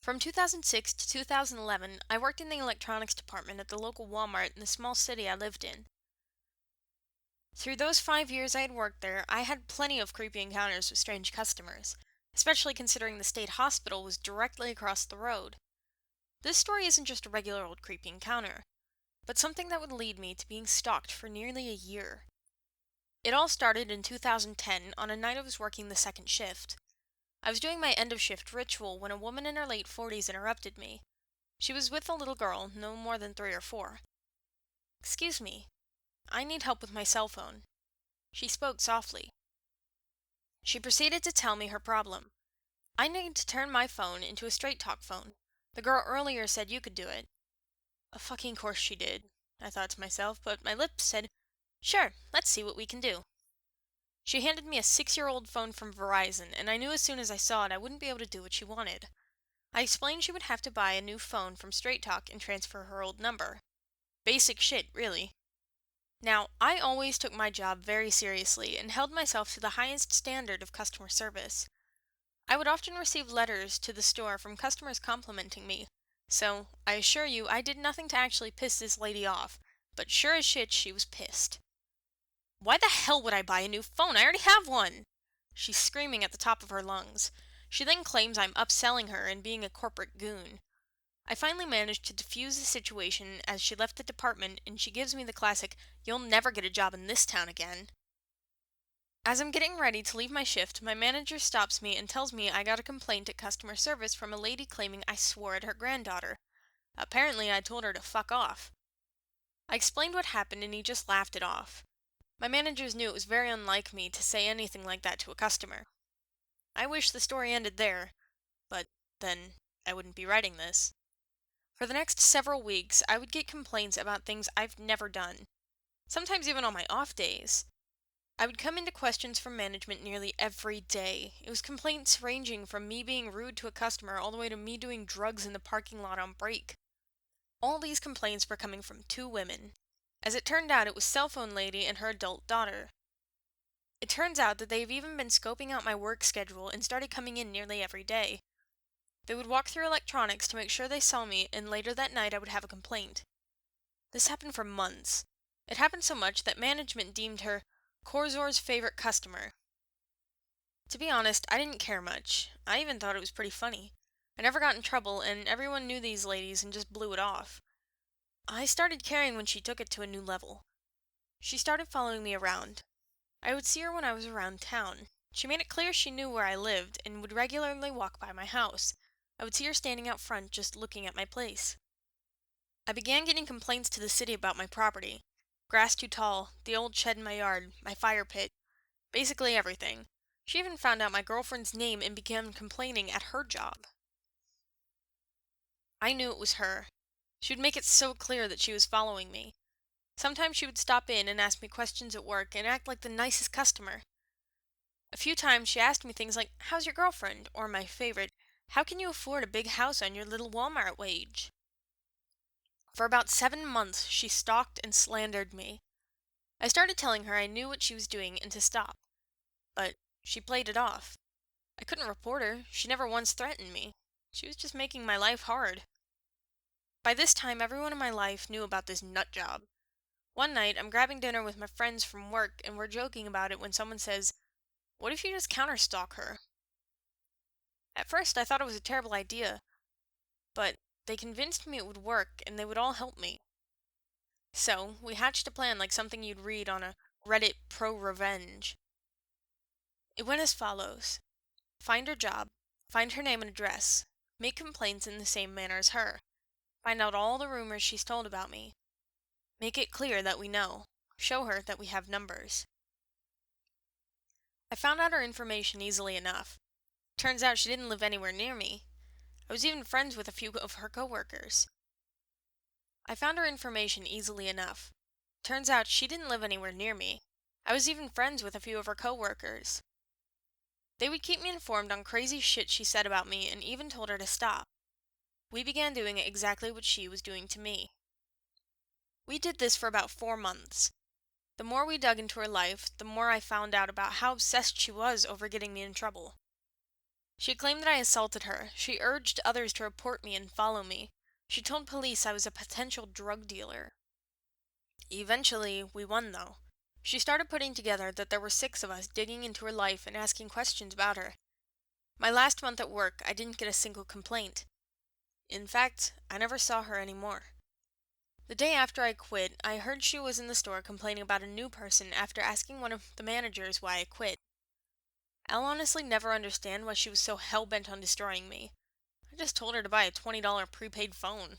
From 2006 to 2011, I worked in the electronics department at the local Walmart in the small city I lived in. Through those 5 years I had worked there, I had plenty of creepy encounters with strange customers, especially considering the state hospital was directly across the road. This story isn't just a regular old creepy encounter, but something that would lead me to being stalked for nearly a year. It all started in 2010 on a night I was working the second shift. I was doing my end of shift ritual when a woman in her late 40s interrupted me. She was with a little girl, no more than 3 or 4. "Excuse me, I need help with my cell phone." She spoke softly. She proceeded to tell me her problem. "I need to turn my phone into a straight talk phone. The girl earlier said you could do it." Of fucking course she did, I thought to myself, but my lips said, "Sure, let's see what we can do." She handed me a 6-year-old phone from Verizon, and I knew as soon as I saw it I wouldn't be able to do what she wanted. I explained she would have to buy a new phone from Straight Talk and transfer her old number. Basic shit, really. Now, I always took my job very seriously and held myself to the highest standard of customer service. I would often receive letters to the store from customers complimenting me, so I assure you I did nothing to actually piss this lady off, but sure as shit she was pissed. "Why the hell would I buy a new phone? I already have one!" She's screaming at the top of her lungs. She then claims I'm upselling her and being a corporate goon. I finally managed to defuse the situation as she left the department, and she gives me the classic, "You'll never get a job in this town again." As I'm getting ready to leave my shift, my manager stops me and tells me I got a complaint at customer service from a lady claiming I swore at her granddaughter. Apparently I told her to fuck off. I explained what happened and he just laughed it off. My managers knew it was very unlike me to say anything like that to a customer. I wish the story ended there, but then I wouldn't be writing this. For the next several weeks, I would get complaints about things I've never done, sometimes even on my off days. I would come into questions from management nearly every day. It was complaints ranging from me being rude to a customer all the way to me doing drugs in the parking lot on break. All these complaints were coming from 2 women. As it turned out, it was Cell Phone Lady and her adult daughter. It turns out that they've even been scoping out my work schedule and started coming in nearly every day. They would walk through electronics to make sure they saw me, and later that night I would have a complaint. This happened for months. It happened so much that management deemed her Corzor's favorite customer. To be honest, I didn't care much. I even thought it was pretty funny. I never got in trouble, and everyone knew these ladies and just blew it off. I started caring when she took it to a new level. She started following me around. I would see her when I was around town. She made it clear she knew where I lived and would regularly walk by my house. I would see her standing out front just looking at my place. I began getting complaints to the city about my property. Grass too tall, the old shed in my yard, my fire pit, basically everything. She even found out my girlfriend's name and began complaining at her job. I knew it was her. She would make it so clear that she was following me. Sometimes she would stop in and ask me questions at work and act like the nicest customer. A few times she asked me things like, "How's your girlfriend?" or my favorite, "How can you afford a big house on your little Walmart wage?" For about 7 months she stalked and slandered me. I started telling her I knew what she was doing and to stop. But she played it off. I couldn't report her. She never once threatened me. She was just making my life hard. By this time, everyone in my life knew about this nut job. One night, I'm grabbing dinner with my friends from work and we're joking about it when someone says, "What if you just counterstalk her?" At first, I thought it was a terrible idea, but they convinced me it would work and they would all help me. So, we hatched a plan like something you'd read on a Reddit pro-revenge. It went as follows. Find her job, find her name and address, make complaints in the same manner as her, find out all the rumors she's told about me, make it clear that we know, show her that we have numbers. I found out her information easily enough. Turns out she didn't live anywhere near me. I was even friends with a few of her coworkers. I found her information easily enough. Turns out she didn't live anywhere near me. I was even friends with a few of her coworkers. They would keep me informed on crazy shit she said about me and even told her to stop. We began doing exactly what she was doing to me. We did this for about 4 months. The more we dug into her life, the more I found out about how obsessed she was over getting me in trouble. She claimed that I assaulted her. She urged others to report me and follow me. She told police I was a potential drug dealer. Eventually, we won though. She started putting together that there were 6 of us digging into her life and asking questions about her. My last month at work, I didn't get a single complaint. In fact, I never saw her anymore. The day after I quit, I heard she was in the store complaining about a new person after asking one of the managers why I quit. I'll honestly never understand why she was so hell-bent on destroying me. I just told her to buy a $20 prepaid phone.